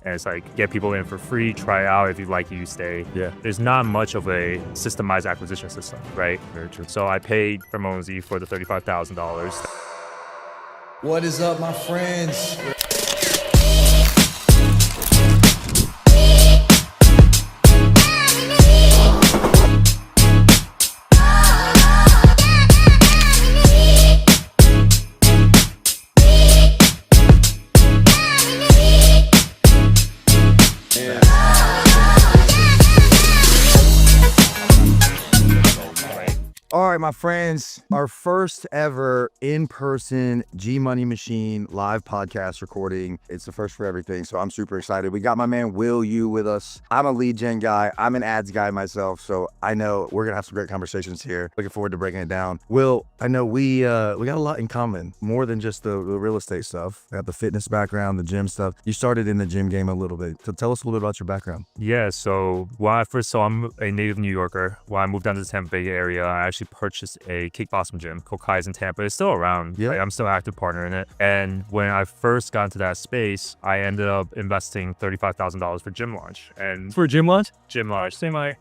And it's like, get people in for free, try out. If you like it, you stay. Yeah. There's not much of a systemized acquisition system, right? Very true. So I paid Hormozi for the $35,000. What is up, my friends? All right, my friends, our first ever in-person G-Money Machine live podcast recording. It's the first for everything, so I'm super excited. We got my man Will Yu with us. I'm a lead gen guy. I'm an ads guy myself, so I know we're gonna have some great conversations here. Looking forward to breaking it down. Will, I know we got a lot in common, more than just the real estate stuff. We got the fitness background, the gym stuff. You started in the gym game a little bit, so tell us a little bit about your background. Yeah, so I'm a native New Yorker. When I moved down to the Tampa Bay area, I actually purchased a kickboxing gym called Kai's in Tampa. It's still around. Yeah. Like, I'm still an active partner in it. And when I first got into that space, I ended up investing $35,000 for gym launch. And For gym launch? gym launch, same like,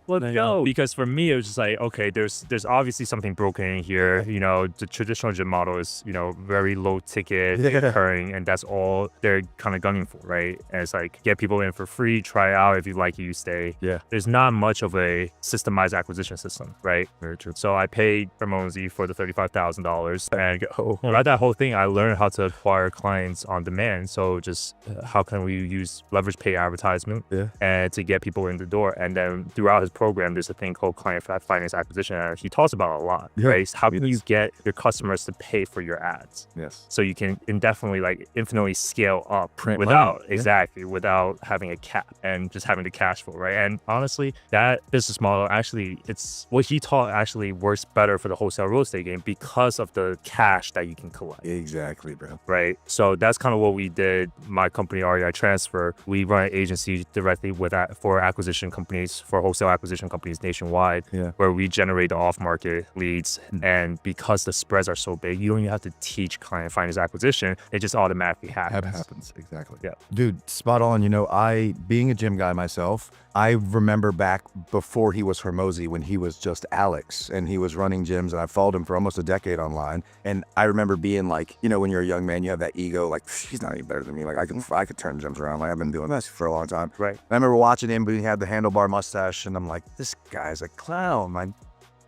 let's go. Because for me, it was just like, okay, there's obviously something broken in here. You know, the traditional gym model is, you know, very low ticket, recurring, and that's all they're kind of gunning for, right? And it's like, get people in for free, try out. If you like it, you stay. Yeah. There's not much of a systemized acquisition system, right? Very true. So I paid Hormozi for the $35,000, and throughout that whole thing, I learned how to acquire clients on demand. So just how can we use leverage pay advertisement and to get people in the door. And then throughout his program, there's a thing called client finance acquisition, and he talks about a lot, right? How can you get your customers to pay for your ads? Yes. So you can indefinitely, like, infinitely scale up Print without money. without having a cap and just having the cash flow, right? And honestly, that business model actually, it's what he taught actually works better for the wholesale real estate game because of the cash that you can collect. Exactly, bro. Right. So that's kind of what we did. My company, REI Transfer, we run an agency directly for acquisition companies, for wholesale acquisition companies nationwide, where we generate the off-market leads. And because the spreads are so big, you don't even have to teach client finance acquisition. It just automatically happens. It happens, exactly. Yeah. Dude, spot on. You know, being a gym guy myself, I remember back before he was Hormozi, when he was just Alex and he was running gyms, and I followed him for almost a decade online. And I remember being like, you know, when you're a young man, you have that ego, like, he's not any better than me. Like, I could turn gyms around. Like, I've been doing this for a long time. Right. I remember watching him, but he had the handlebar mustache, and I'm like, this guy's a clown, man.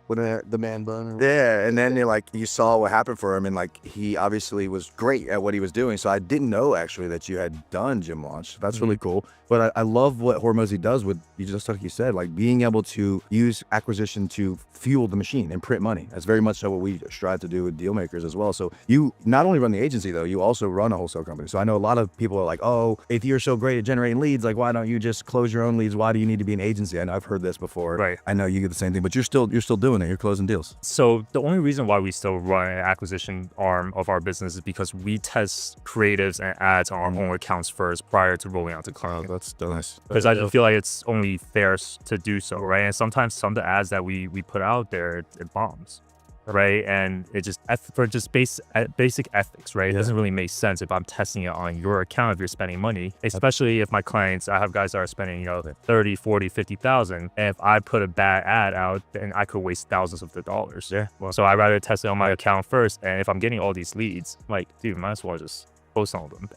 With the man bun? Yeah, and then you saw what happened for him, and like he obviously was great at what he was doing. So I didn't know actually that you had done gym launch. That's really cool. But I love what Hormozi does with, just like you said, like being able to use acquisition to fuel the machine and print money. That's very much so what we strive to do with deal makers as well. So you not only run the agency though, you also run a wholesale company. So I know a lot of people are like, oh, if you're so great at generating leads, like why don't you just close your own leads? Why do you need to be an agency? I know I've heard this before. Right. I know you get the same thing, but you're still doing it. You're closing deals. So the only reason why we still run an acquisition arm of our business is because we test creatives and ads on our own accounts first prior to rolling out to clients. That's nice. Because I feel like it's only fair to do so, right? And sometimes some of the ads that we put out there, it bombs, right? And it just, for just basic ethics, right? It doesn't really make sense if I'm testing it on your account if you're spending money, especially if my clients, I have guys that are spending, you know, 30, 40, 50,000. And if I put a bad ad out, then I could waste thousands of the dollars. Yeah. Well, so I'd rather test it on my account first. And if I'm getting all these leads, I'm like, dude, might as well just post on them.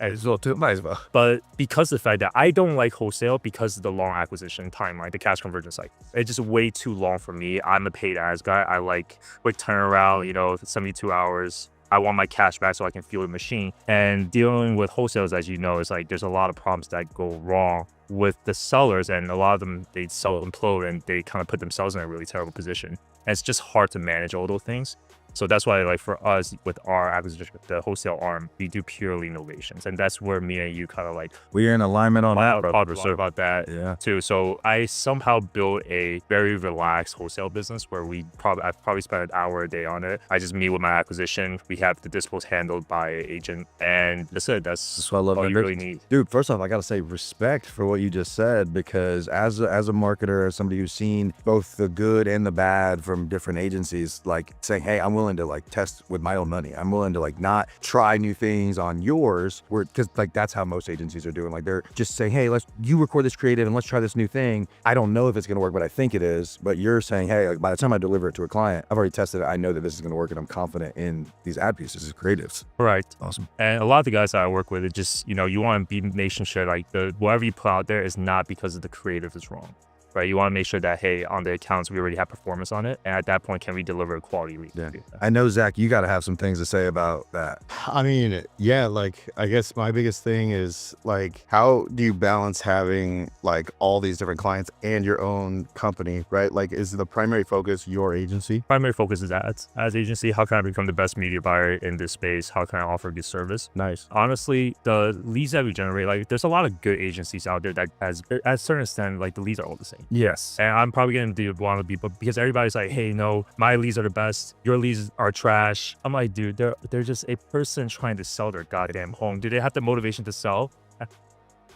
But because of the fact that I don't like wholesale because of the long acquisition timeline, the cash conversion cycle, it's just way too long for me. I'm a paid ads guy. I like quick turnaround, you know, 72 hours. I want my cash back so I can fuel the machine. And dealing with wholesales, as you know, is like there's a lot of problems that go wrong with the sellers, and a lot of them, they self-implode and they kind of put themselves in a really terrible position. And it's just hard to manage all those things. So that's why, like, for us with our acquisition, the wholesale arm, we do purely innovations, and that's where me and you kind of like we're in alignment on that. About that too. So I somehow built a very relaxed wholesale business where I probably spend an hour a day on it. I just meet with my acquisition. We have the dispos handled by an agent, and that's it. That's what I love. All you really need, dude. First off, I gotta say respect for what you just said, because as a marketer, as somebody who's seen both the good and the bad from different agencies, like saying, hey, I'm willing willing to like test with my own money. I'm willing to like not try new things on yours, because like that's how most agencies are doing. Like they're just saying, hey, you record this creative and let's try this new thing. I don't know if it's going to work, but I think it is. But you're saying, hey, like, by the time I deliver it to a client, I've already tested it. I know that this is going to work and I'm confident in these ad pieces as creatives. Right. Awesome. And a lot of the guys that I work with, it just, you want to be making sure like whatever you put out there is not because of the creative is wrong. Right, you want to make sure that, hey, on the accounts, we already have performance on it. And at that point, can we deliver a quality lead? Yeah. I know, Zach, you got to have some things to say about that. I mean, yeah, like, I guess my biggest thing is like, how do you balance having like all these different clients and your own company, right? Like, is the primary focus your agency? Primary focus is ads. As agency, how can I become the best media buyer in this space? How can I offer good service? Nice. Honestly, the leads that we generate, like, there's a lot of good agencies out there that at a certain extent, like, the leads are all the same. Yes. And I'm probably going to want to be, but because everybody's like, hey, no, my leads are the best. Your leads are trash. I'm like, dude, they're just a person trying to sell their goddamn home. Do they have the motivation to sell?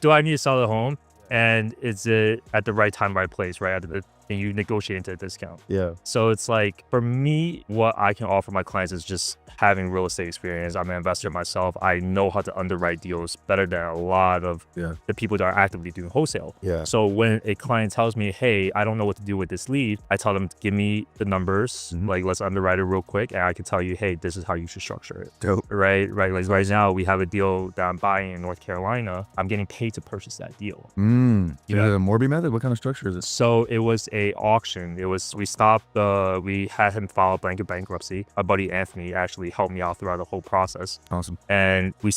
Do I need to sell the home? And is it at the right time, right place, right? And you negotiate into a discount. Yeah. So it's like, for me, what I can offer my clients is just having real estate experience. I'm an investor myself. I know how to underwrite deals better than a lot of the people that are actively doing wholesale. Yeah. So when a client tells me, hey, I don't know what to do with this lead, I tell them, give me the numbers, like, let's underwrite it real quick. And I can tell you, hey, this is how you should structure it. Dope. Right. Like right now, we have a deal that I'm buying in North Carolina. I'm getting paid to purchase that deal. You know the Morby method? What kind of structure is it? So it was a auction. We had him file blanket bankruptcy. My buddy Anthony actually helped me out throughout the whole process. Awesome. And we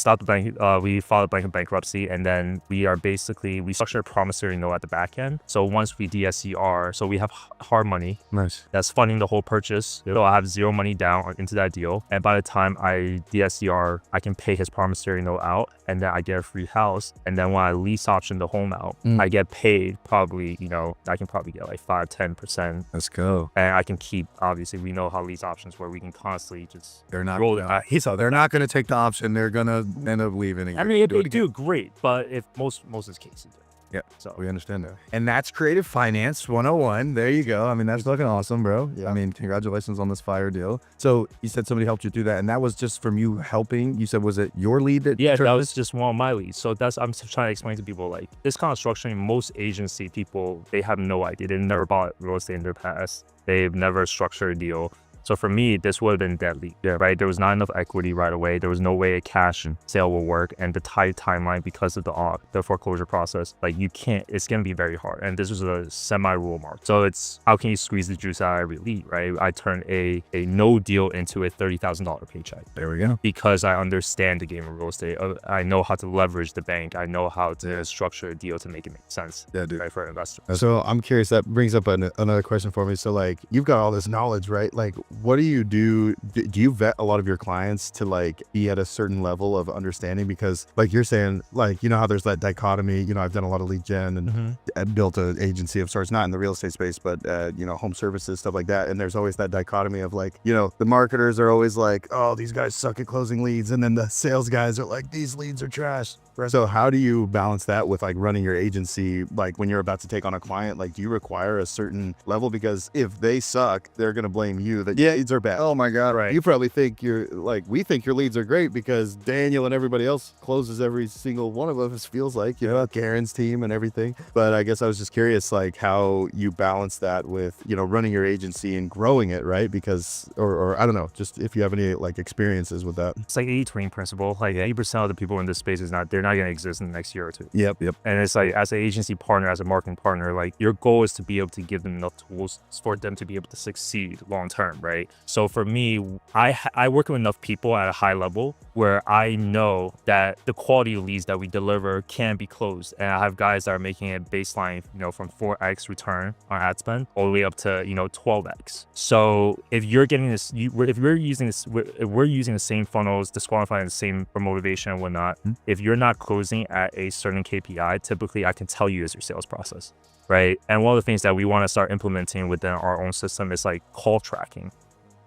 we filed blanket bankruptcy, and then we structured a promissory note at the back end. So once we DSCR, so we have hard money. Nice. That's funding the whole purchase. So I have zero money down into that deal. And by the time I DSCR, I can pay his promissory note out, and then I get a free house. And then when I lease option the home out, I get paid probably, I can probably get like 5-10%. Let's go. And I can keep, obviously, we know how lease options where we can constantly just They're not roll it. they're not going to take the option. They're going to end up leaving. I mean, if they do, great. But if most of the cases do. Yeah, so we understand that. And that's Creative Finance 101. There you go. I mean, that's looking awesome, bro. Yeah. I mean, congratulations on this fire deal. So you said somebody helped you through that, and that was just from you helping. You said, was it your lead that that was just one of my leads. So I'm trying to explain to people, like, this kind of structuring, most agency people, they have no idea. They've never bought real estate in their past. They've never structured a deal. So for me, this would have been deadly, right? There was not enough equity right away. There was no way a cash sale will work. And the tight timeline because of the foreclosure process, like, it's going to be very hard. And this was a semi-rural market. So it's, how can you squeeze the juice out of every lead, right? I turned a no deal into a $30,000 paycheck. There we go. Because I understand the game of real estate. I know how to leverage the bank. I know how to structure a deal to make it make sense, right, for an investor. So I'm curious, that brings up another question for me. So like, you've got all this knowledge, right? Like, what do you do? Do you vet a lot of your clients to like be at a certain level of understanding? Because like you're saying, like, how there's that dichotomy, I've done a lot of lead gen and built an agency of sorts, not in the real estate space, but, home services, stuff like that. And there's always that dichotomy of like, the marketers are always like, oh, these guys suck at closing leads. And then the sales guys are like, these leads are trash. So how do you balance that with like running your agency? Like when you're about to take on a client, like, do you require a certain level? Because if they suck, they're going to blame you that leads are bad. Oh my God. Right. You probably think we think your leads are great because Daniel and everybody else closes every single one of us, feels like, Karen's team and everything. But I guess I was just curious, like, how you balance that with, running your agency and growing it, right? Because, or I don't know, just if you have any like experiences with that. It's like 80-20 principle. Like 80% of the people in this space they're not going to exist in the next year or two. Yep. And it's like, as an agency partner, as a marketing partner, like, your goal is to be able to give them enough tools for them to be able to succeed long term, right? So for me, I work with enough people at a high level where I know that the quality of leads that we deliver can be closed. And I have guys that are making a baseline, from 4x return on ad spend all the way up to, 12x. So if you're getting this, if we're using the same funnels, disqualifying the same for motivation and whatnot, if you're not closing at a certain KPI, typically I can tell you is your sales process, right? And one of the things that we want to start implementing within our own system is like call tracking.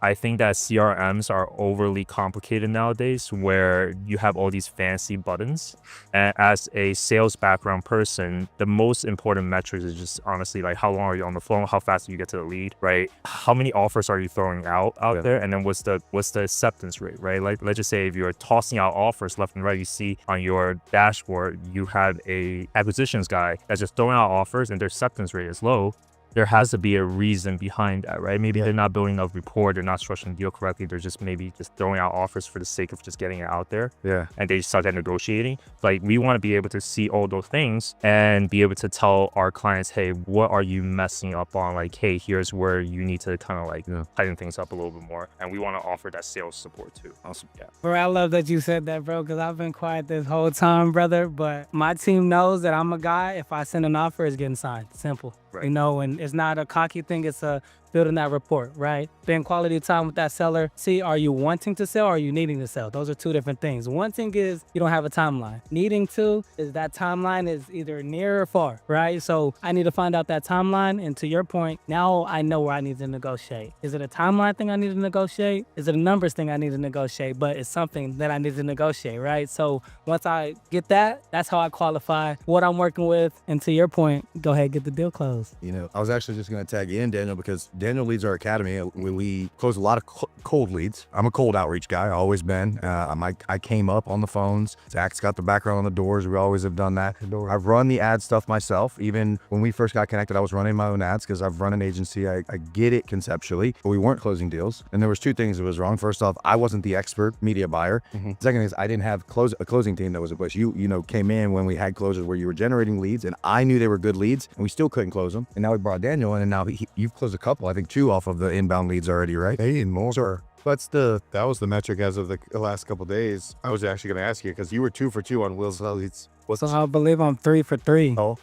I think that CRMs are overly complicated nowadays, where you have all these fancy buttons. And as a sales background person, the most important metrics is just honestly like how long are you on the phone, how fast do you get to the lead, right? How many offers are you throwing out there, and then what's the acceptance rate, right? Like let's just say if you're tossing out offers left and right, you see on your dashboard you have a acquisitions guy that's just throwing out offers and their acceptance rate is low. There has to be a reason behind that, right? Maybe they're not building enough rapport, they're not structuring the deal correctly, they're just maybe just throwing out offers for the sake of just getting it out there. Yeah. And they start negotiating. Like we want to be able to see all those things and be able to tell our clients, hey, what are you messing up on? Like, hey, here's where you need to kind of like tighten things up a little bit more. And we want to offer that sales support too. Awesome. Yeah. Bro, I love that you said that, bro, because I've been quiet this whole time, brother. But my team knows that I'm a guy. If I send an offer, it's getting signed. Simple. Right. You know, and it's not a cocky thing. It's a building that rapport, right? Spend quality time with that seller. See, are you wanting to sell or are you needing to sell? Those are two different things. Wanting is you don't have a timeline. Needing to is that timeline is either near or far, right? So I need to find out that timeline. And to your point, now I know where I need to negotiate. Is it a timeline thing I need to negotiate? Is it a numbers thing I need to negotiate? But it's something that I need to negotiate, right? So once I get that, that's how I qualify what I'm working with. And to your point, go ahead, get the deal closed. You know, I was actually just going to tag you in, Daniel, because Daniel leads our academy. We close a lot of cold leads. I'm a cold outreach guy, always been. I came up on the phones. Zach's got the background on the doors. We always have done that. I've run the ad stuff myself. Even when we first got connected, I was running my own ads because I've run an agency. I get it conceptually, but we weren't closing deals. And there was two things that was wrong. First off, I wasn't the expert media buyer. Second is I didn't have a closing team that was in place. You came in when we had closers where you were generating leads, and I knew they were good leads, and we still couldn't close them. And now we brought Daniel in, and now you've closed a couple, I think 2 off of the inbound leads already, right? Hey, and more. Sure. That was the metric as of the last couple of days. I was actually going to ask you because you were 2 for 2 on Will's leads. So I believe I'm 3 for 3. Oh,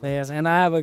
Yes, and I have we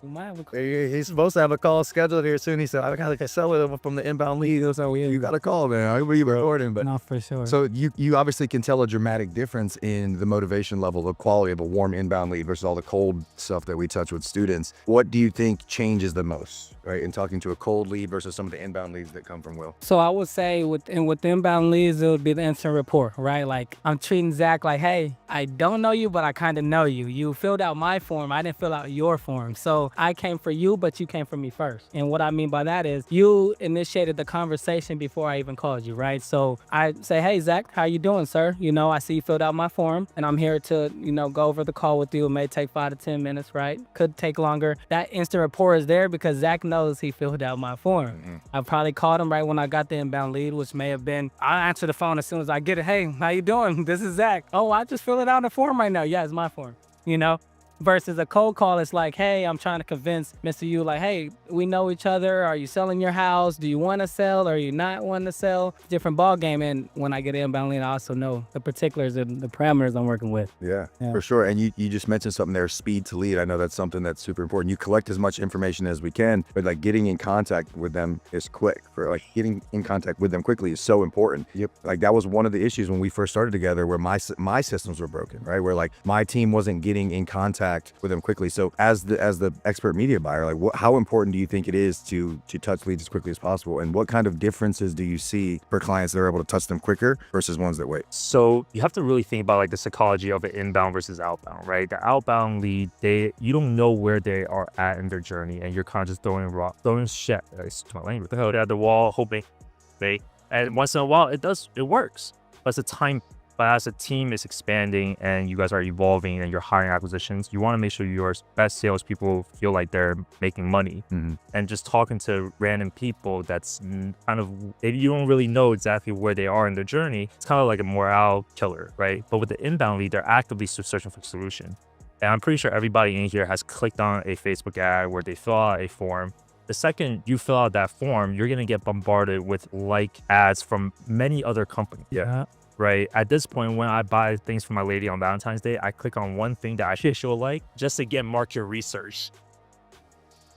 might have a he's supposed to have a call scheduled here soon. He said, I got to sell it from the inbound lead. So you got to call, man. I believe recording, but not for sure. so you obviously can tell a dramatic difference in the motivation level, the quality of a warm inbound lead versus all the cold stuff that we touch with students. What do you think changes the most, right, in talking to a cold lead versus some of the inbound leads that come from Will? So I would say with inbound leads, it would be the instant rapport, right? Like I'm treating Zach like, hey, I don't know you, but I kind of know you. You filled out my form. I didn't fill out your form. So I came for you, but you came for me first. And what I mean by that is you initiated the conversation before I even called you, right? So I say, hey, Zach, how you doing, sir? I see you filled out my form and I'm here to, go over the call with you. It may take 5 to 10 minutes, right? Could take longer. That instant rapport is there because Zach knows he filled out my form. I probably called him right when I got the inbound lead, which may have been, I'll answer the phone as soon as I get it. Hey, how you doing? This is Zach. Oh, I just filled it out in the form right now. Yeah, it's my form, Versus a cold call, it's like, hey, I'm trying to convince Mr. U, like, hey, we know each other. Are you selling your house? Do you want to sell? Or are you not wanting to sell? Different ball game. And when I get an inbound lead, I also know the particulars and the parameters I'm working with. Yeah, for sure. And you just mentioned something there, speed to lead. I know that's something that's super important. You collect as much information as we can, but like getting in contact with them is quick. Getting in contact with them quickly is so important. Yep. Like that was one of the issues when we first started together where my systems were broken, right? Where like my team wasn't getting in contact with them quickly. So as the expert media buyer, like how important do you think it is to touch leads as quickly as possible? And what kind of differences do you see for clients that are able to touch them quicker versus ones that wait? So you have to really think about like the psychology of an inbound versus outbound, right? The outbound lead, you don't know where they are at in their journey, and you're kind of just throwing shit. Excuse my language. The hell at the wall, hoping, right? And once in a while, it works. But it's a time. But as a team is expanding and you guys are evolving and you're hiring acquisitions, you want to make sure your best salespeople feel like they're making money. And just talking to random people that's kind of, you don't really know exactly where they are in their journey. It's kind of like a morale killer, right? But with the inbound lead, they're actively searching for a solution. And I'm pretty sure everybody in here has clicked on a Facebook ad where they fill out a form. The second you fill out that form, you're going to get bombarded with like ads from many other companies. Yeah. Right. At this point, when I buy things for my lady on Valentine's Day, I click on one thing that I think she'll like just to get market research.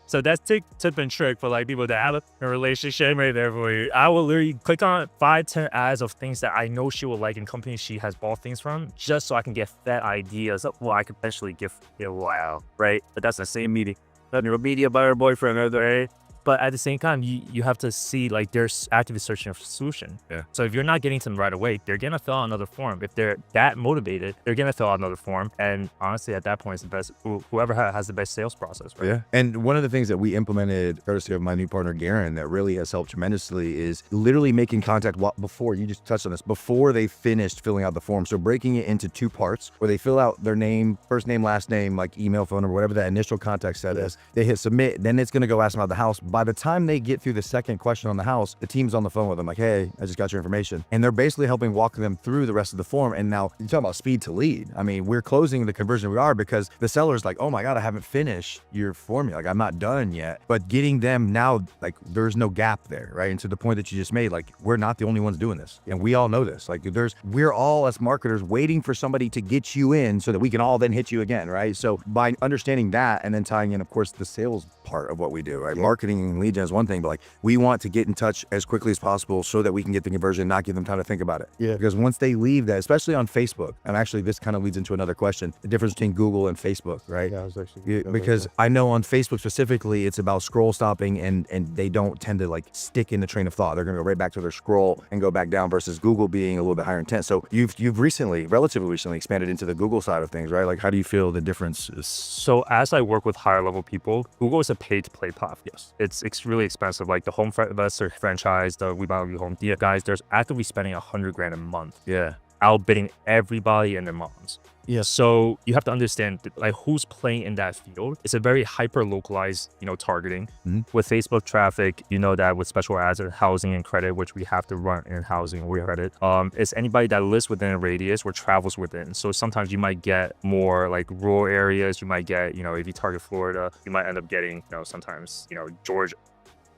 So that's tip and trick for like people that have a relationship right there for you. I will literally click on 5-10 ads of things that I know she will like in companies she has bought things from, just so I can get fed ideas of what I could potentially give. Wow. Right. But that's the same meeting. Your media buyer boyfriend, right? But at the same time, you have to see like they're actively searching for a solution. Yeah. So if you're not getting to them right away, they're gonna fill out another form. If they're that motivated, they're gonna fill out another form. And honestly, at that point, it's the best. Whoever has the best sales process, right? Yeah. And one of the things that we implemented, courtesy of my new partner Garen, that really has helped tremendously is literally making contact before, you just touched on this, before they finished filling out the form. So breaking it into 2 parts where they fill out their name, first name, last name, like email, phone number, whatever that initial contact set is. They hit submit, then it's going to go ask them about the house. By the time they get through the second question on the house, the team's on the phone with them like, hey, I just got your information. And they're basically helping walk them through the rest of the form. And now you're talking about speed to lead. I mean, we're closing the conversion we are because the seller's like, oh my God, I haven't finished your formula. Like, I'm not done yet. But getting them now, like, there's no gap there, right? And to the point that you just made, like, we're not the only ones doing this. And we all know this. Like, we're all as marketers waiting for somebody to get you in so that we can all then hit you again, right? So by understanding that and then tying in, of course, the sales part of what we do, right? Marketing and lead gen is one thing, but like, we want to get in touch as quickly as possible so that we can get the conversion, not give them time to think about it. Yeah. Because once they leave that, especially on Facebook, and actually this kind of leads into another question, the difference between Google and Facebook, right? Yeah, I was actually Because I know on Facebook specifically, it's about scroll stopping and they don't tend to like stick in the train of thought. They're going to go right back to their scroll and go back down versus Google being a little bit higher intent. So you've recently, relatively recently expanded into the Google side of things, right? Like, how do you feel the difference is? So as I work with higher level people, Google is a pay to play platform. Yes. It's really expensive. Like the Home Investor franchise, the We Buy You Home deal guys, there's actively spending $100,000 a month. Yeah. Outbidding everybody and their moms. Yeah. So you have to understand like who's playing in that field. It's a very hyper localized, targeting. With Facebook traffic, that with special ads in housing and credit, which we have to run in housing or credit, it's anybody that lives within a radius or travels within. So sometimes you might get more like rural areas. You might get, if you target Florida, you might end up getting, sometimes, Georgia.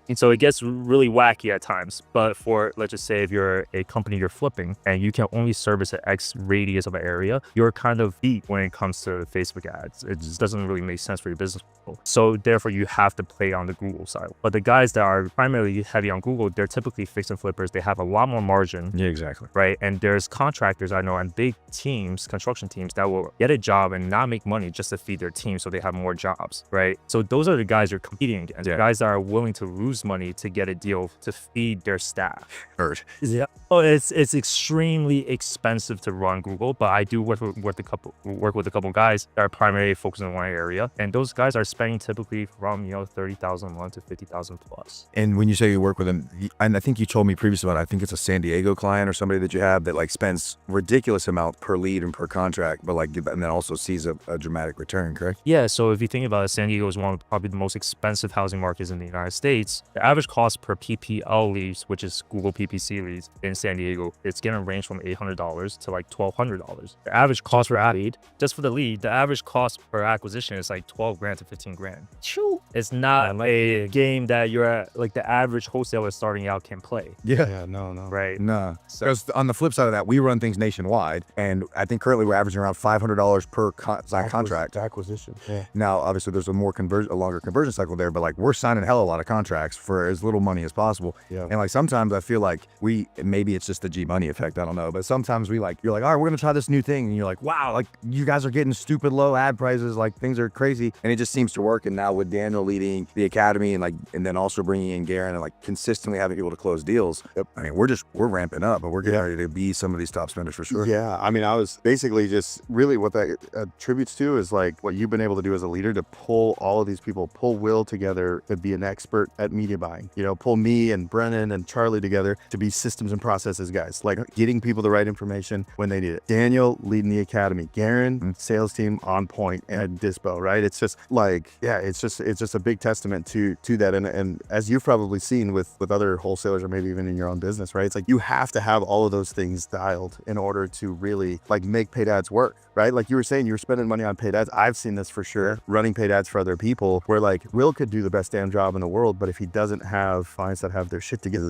And so it gets really wacky at times. But for, let's just say if you're a company you're flipping and you can only service an X radius of an area, you're kind of beat when it comes to Facebook ads. It just doesn't really make sense for your business model. So therefore you have to play on the Google side. But the guys that are primarily heavy on Google, they're typically fix and flippers. They have a lot more margin. Yeah, exactly. Right. And there's contractors I know and big teams, construction teams that will get a job and not make money just to feed their team so they have more jobs. Right. So those are the guys you're competing against. Yeah. Guys that are willing to lose money to get a deal to feed their staff. Heard. Yeah. Oh, it's extremely expensive to run Google, but I do work with a couple guys that are primarily focused on one area, and those guys are spending typically from $30,000 a month to $50,000 plus. And when you say you work with them, and I think you told me previously about, I think it's a San Diego client or somebody that you have that like spends ridiculous amount per lead and per contract, but like, and then also sees a dramatic return, correct? Yeah. So if you think about it, San Diego is one of probably the most expensive housing markets in the United States. The average cost per PPL leads, which is Google PPC leads in San Diego, it's going to range from $800 to like $1,200. The average cost per ad lead, just for the lead, the average cost per acquisition is like $12,000 to $15,000. It's not a game that you're at, like the average wholesaler starting out can play. Yeah, no. Right. Nah. Because on the flip side of that, we run things nationwide, and I think currently we're averaging around $500 per contract. Acquisition. Yeah. Now, obviously, there's a longer conversion cycle there, but like we're signing hell a lot of contracts for as little money as possible. Yeah. And like sometimes I feel like maybe it's just the G Money effect, I don't know, but sometimes you're like, all right, we're gonna try this new thing, and you're like, wow, like you guys are getting stupid low ad prices, like things are crazy, and it just seems to work. And now with Daniel leading the academy and then also bringing in Garen and like consistently having people to close deals, I mean, we're ramping up, but we're getting ready to be some of these top spenders for sure. Yeah, I mean, I was basically just really what that attributes to is like what you've been able to do as a leader to pull all of these people, pull Will together to be an expert at media buying, pull me and Brennan and Charlie together to be systems and processes guys, like getting people the right information when they need it. Daniel leading the academy, Garen, sales team on point, and Dispo, right? It's just like, yeah, it's just a big testament to that. And as you've probably seen with other wholesalers or maybe even in your own business, right? It's like you have to have all of those things dialed in order to really like make paid ads work, right? Like you were saying, you were spending money on paid ads. I've seen this for sure, running paid ads for other people where like Will could do the best damn job in the world, but if he doesn't have clients that have their shit together,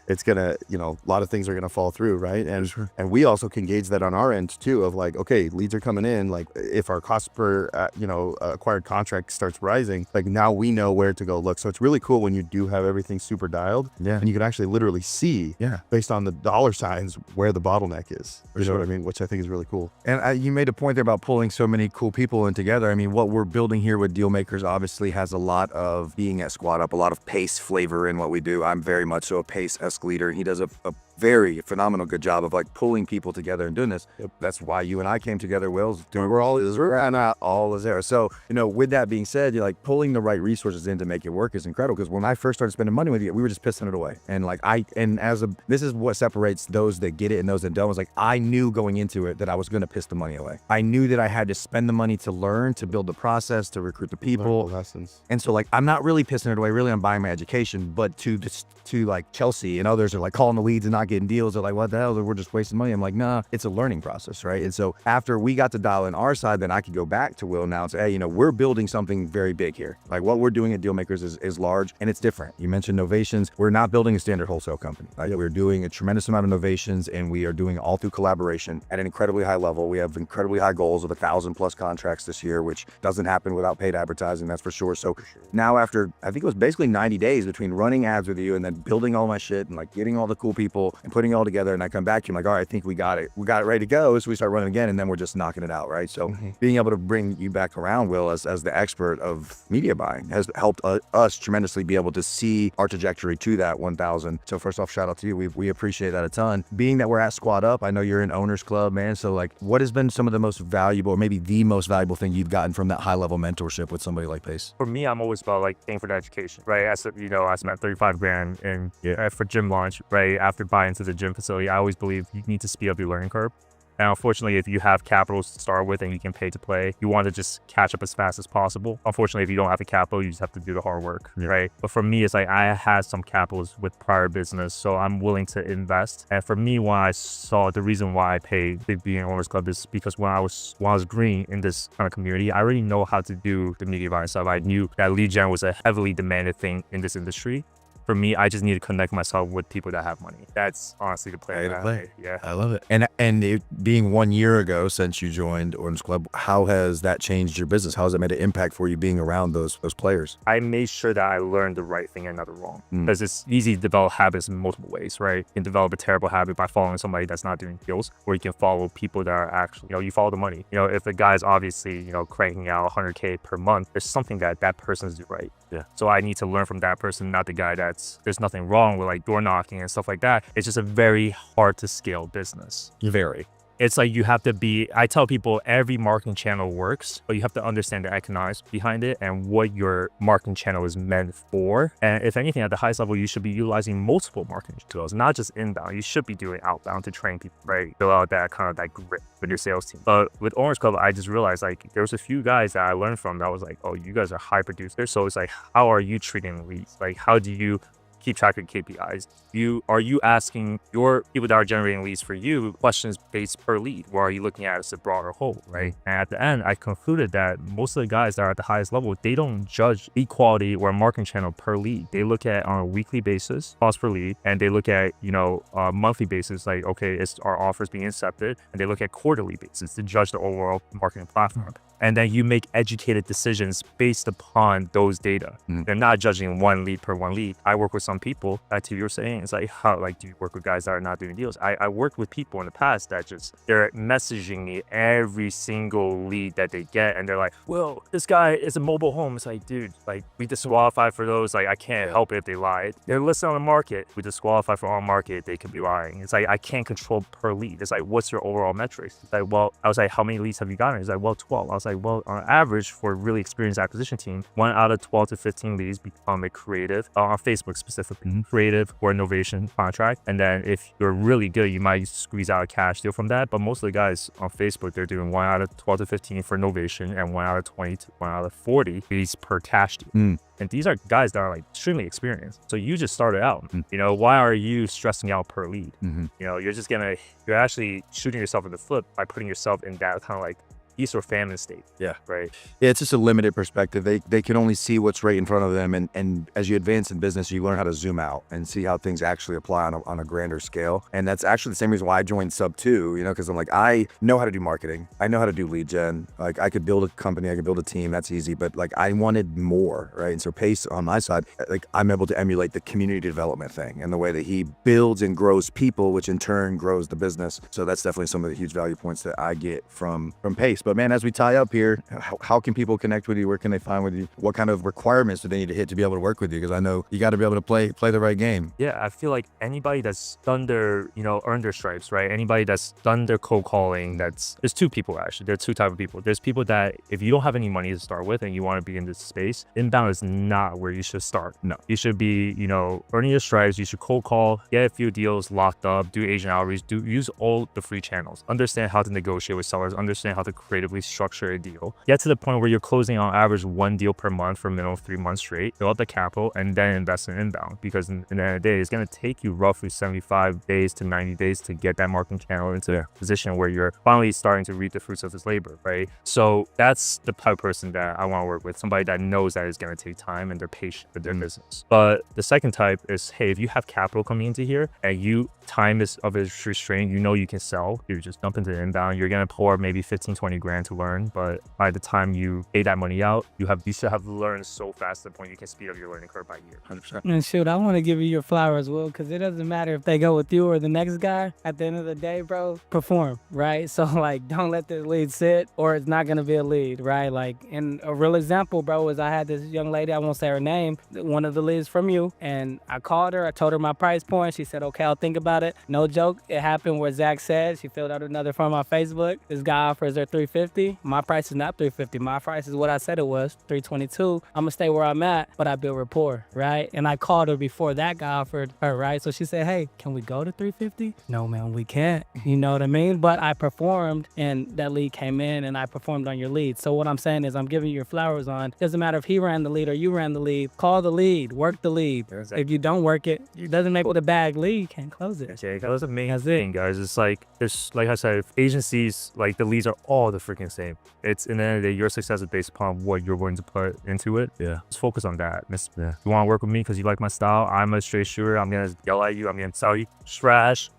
it's gonna, a lot of things are gonna fall through, right? And we also can gauge that on our end too of like, okay, leads are coming in, like if our cost per acquired contract starts rising, like now we know where to go look. So it's really cool when you do have everything super dialed, and you can actually literally see based on the dollar signs where the bottleneck is. You know what I mean? Which I think is really cool. And you made a point there about pulling so many cool people in together. I mean, what we're building here with Dealmakers obviously has a lot of being at Squad Up, a lot of of pace flavor in what we do. I'm very much so a pace-esque leader. He does a very phenomenal good job of like pulling people together and doing this. That's why you and I came together, Will's doing we're all is and all is there. So, with that being said, you're like pulling the right resources in to make it work is incredible. Because when I first started spending money with you, we were just pissing it away. And like this is what separates those that get it and those that don't. Was like I knew going into it that I was gonna piss the money away. I knew that I had to spend the money to learn, to build the process, to recruit the people. Lessons. And so like I'm not really pissing it away, really I'm buying my education, but to like Chelsea and others are like calling the leads and not getting deals. They're like, what the hell? We're just wasting money. I'm like, nah, it's a learning process, right? And so after we got to dial in our side, then I could go back to Will now and say, hey, we're building something very big here. Like what we're doing at Dealmakers is large and it's different. You mentioned novations. We're not building a standard wholesale company. Right? We're doing a tremendous amount of novations and we are doing it all through collaboration at an incredibly high level. We have incredibly high goals of 1,000+ contracts this year, which doesn't happen without paid advertising, that's for sure. So now after, I think it was basically 90 days between running ads with you and then building all my shit and like getting all the cool people and putting it all together, and I come back to you, I'm like, all right, I think we got it ready to go. So we start running again and then we're just knocking it out, right? So being able to bring you back around, Will, as the expert of media buying has helped us tremendously be able to see our trajectory to that 1,000. So first off, shout out to you. We appreciate that a ton. Being that we're at Squad Up, I know you're in Owners Club, man. So like, what has been some of the most valuable, or maybe the most valuable thing you've gotten from that high level mentorship with somebody like Pace? For me, I'm always about like paying for the education, right? I spent 35 grand for gym launch, right? After buying into the gym facility, I always believe you need to speed up your learning curve. And unfortunately, if you have capital to start with and you can pay to play, you want to just catch up as fast as possible. Unfortunately, if you don't have the capital, you just have to do the hard work, right? But for me, it's like I had some capitals with prior business, so I'm willing to invest. And for me, when I saw the reason why I paid to be in Owners Club is because when I was green in this kind of community, I already know how to do the media buying stuff. I knew that lead gen was a heavily demanded thing in this industry. For me, I just need to connect myself with people that have money. That's honestly the play. Yeah, I love it. And it being 1 year ago since you joined Owners Club, how has that changed your business? How has it made an impact for you being around those players? I made sure that I learned the right thing and not the wrong. Because it's easy to develop habits in multiple ways, right? You can develop a terrible habit by following somebody that's not doing deals, or you can follow people that are actually, you follow the money. If the guy's obviously, cranking out 100K per month, there's something that person's doing right. Yeah. So I need to learn from that person, not the guy there's nothing wrong with like door knocking and stuff like that. It's just a very hard to scale business. Very. It's like you have to I tell people every marketing channel works, but you have to understand the economics behind it and what your marketing channel is meant for. And if anything, at the highest level, you should be utilizing multiple marketing tools, not just inbound. You should be doing outbound to train people, right? Fill out that kind of that grit with your sales team. But with Owners Club, I just realized like there was a few guys that I learned from that was like, oh, you guys are high producers. So it's like, how are you treating leads? Like, how do you keep track of KPIs? Are you asking your people that are generating leads for you questions based per lead, or are you looking at it as a broader whole, right? And at the end, I concluded that most of the guys that are at the highest level, they don't judge lead quality or marketing channel per lead. They look at on a weekly basis, cost per lead, and they look at monthly basis, like okay, is our offers being accepted, and they look at quarterly basis to judge the overall marketing platform. And then you make educated decisions based upon those data. They're not judging one lead per one lead. I work with some people, like you were saying, it's like, how, like, do you work with guys that are not doing deals? I worked with people in the past that they're messaging me every single lead that they get. And they're like, well, this guy is a mobile home. It's like, dude, like we disqualify for those. Like, I can't help it if they lied. They're listed on the market. We disqualify for on market. They could be lying. It's like, I can't control per lead. It's like, what's your overall metrics? It's like, well, I was like, how many leads have you gotten? It's like, well, 12. I was like, well, on average for a really experienced acquisition team, 1 out of 12 to 15 leads become a creative, on Facebook specifically, creative or innovation contract. And then if you're really good, you might squeeze out a cash deal from that. But most of the guys on Facebook, they're doing 1 out of 12 to 15 for innovation and 1 out of 20 to 1 out of 40 leads per cash deal. And these are guys that are like extremely experienced. So you just started out, why are you stressing out per lead? You're actually shooting yourself in the foot by putting yourself in that kind of like feast or famine state. Yeah. Right. Yeah, it's just a limited perspective. They can only see what's right in front of them. And as you advance in business, you learn how to zoom out and see how things actually apply on a grander scale. And that's actually the same reason why I joined Sub 2, because I'm like, I know how to do marketing. I know how to do lead gen. Like I could build a company, I could build a team. That's easy. But like I wanted more, right? And so Pace on my side, like I'm able to emulate the community development thing and the way that he builds and grows people, which in turn grows the business. So that's definitely some of the huge value points that I get from Pace. But But man, as we tie up here, how can people connect with you? Where can they find with you? What kind of requirements do they need to hit to be able to work with you? Because I know you got to be able to play the right game. Yeah, I feel like anybody that's done their, earned their stripes, right? Anybody that's done their cold calling, there's two people actually. There are two types of people. There's people that if you don't have any money to start with and you want to be in this space, inbound is not where you should start. No, you should be, earning your stripes. You should cold call, get a few deals locked up, do agent outreach, use all the free channels, understand how to negotiate with sellers, understand how to creatively structure a deal, get to the point where you're closing on average 1 deal per month for a minimum of 3 months straight, build up the capital, and then invest in inbound. Because in the end of the day, it's going to take you roughly 75 days to 90 days to get that marketing channel into a position where you're finally starting to reap the fruits of his labor, right? So that's the type of person that I want to work with, somebody that knows that it's going to take time and they're patient with their business. But the second type is, hey, if you have capital coming into here and time is of a restraint, you can sell, you just dump into the inbound, you're going to pour maybe 15, 20 grand to learn. But by the time you pay that money out, you should have learned so fast to the point you can speed up your learning curve by a year. 100%. And shoot, I want to give you your flowers, Will, because it doesn't matter if they go with you or the next guy. At the end of the day, bro, perform, right? So like, don't let this lead sit or it's not going to be a lead, right? Like, and a real example, bro, is I had this young lady, I won't say her name, one of the leads from you, and I called her, I told her my price point. She said, okay, I'll think about it. No joke, it happened where Zach said. She filled out another form on Facebook. This guy offers her $350. My price is not $350. My price is what I said it was, $322. I'm gonna stay where I'm at, but I build rapport, right? And I called her before that guy offered her, right? So she said, hey, can we go to $350? No, man, we can't. You know what I mean? But I performed and that lead came in and I performed on your lead. So what I'm saying is I'm giving you your flowers on. Doesn't matter if he ran the lead or you ran the lead. Call the lead, work the lead. If you don't work it, it doesn't make with a bag lead, you can't close it. Yeah, that was the main thing, guys. It's like, like I said, agencies, like the leads are all the freaking same. It's in the end of the day, your success is based upon what you're willing to put into it. Yeah. Just focus on that. Yeah. You want to work with me because you like my style? I'm a straight shooter. I'm going to yell at you. I'm going to tell you trash.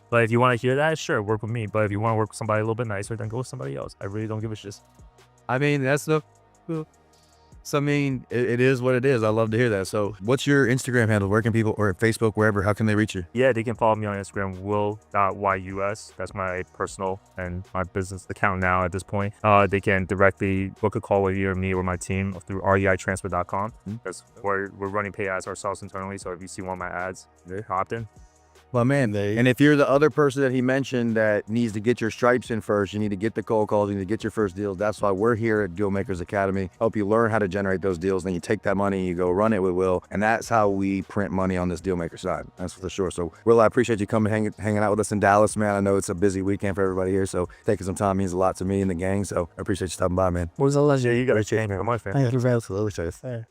But if you want to hear that, sure, work with me. But if you want to work with somebody a little bit nicer, then go with somebody else. I really don't give a shit. I mean, that's the... So, I mean, it is what it is. I love to hear that. So what's your Instagram handle? Where can people, or Facebook, wherever, how can they reach you? Yeah, they can follow me on Instagram, will.yus. That's my personal and my business account now at this point. They can directly book a call with either me or my team through reitransfer.com. Because we're running pay ads ourselves internally. So if you see one of my ads, they're opt in. Well, man, and if you're the other person that he mentioned that needs to get your stripes in first, you need to get the cold calls, you need to get your first deals. That's why we're here at Deal Makers Academy, help you learn how to generate those deals. Then you take that money, you go run it with Will, and that's how we print money on this Deal Maker side. That's for sure. So, Will, I appreciate you coming hanging out with us in Dallas, man. I know it's a busy weekend for everybody here, so taking some time means a lot to me and the gang. So, I appreciate you stopping by, man. What was the last year? You got to change, man. My fan. Thank you very much.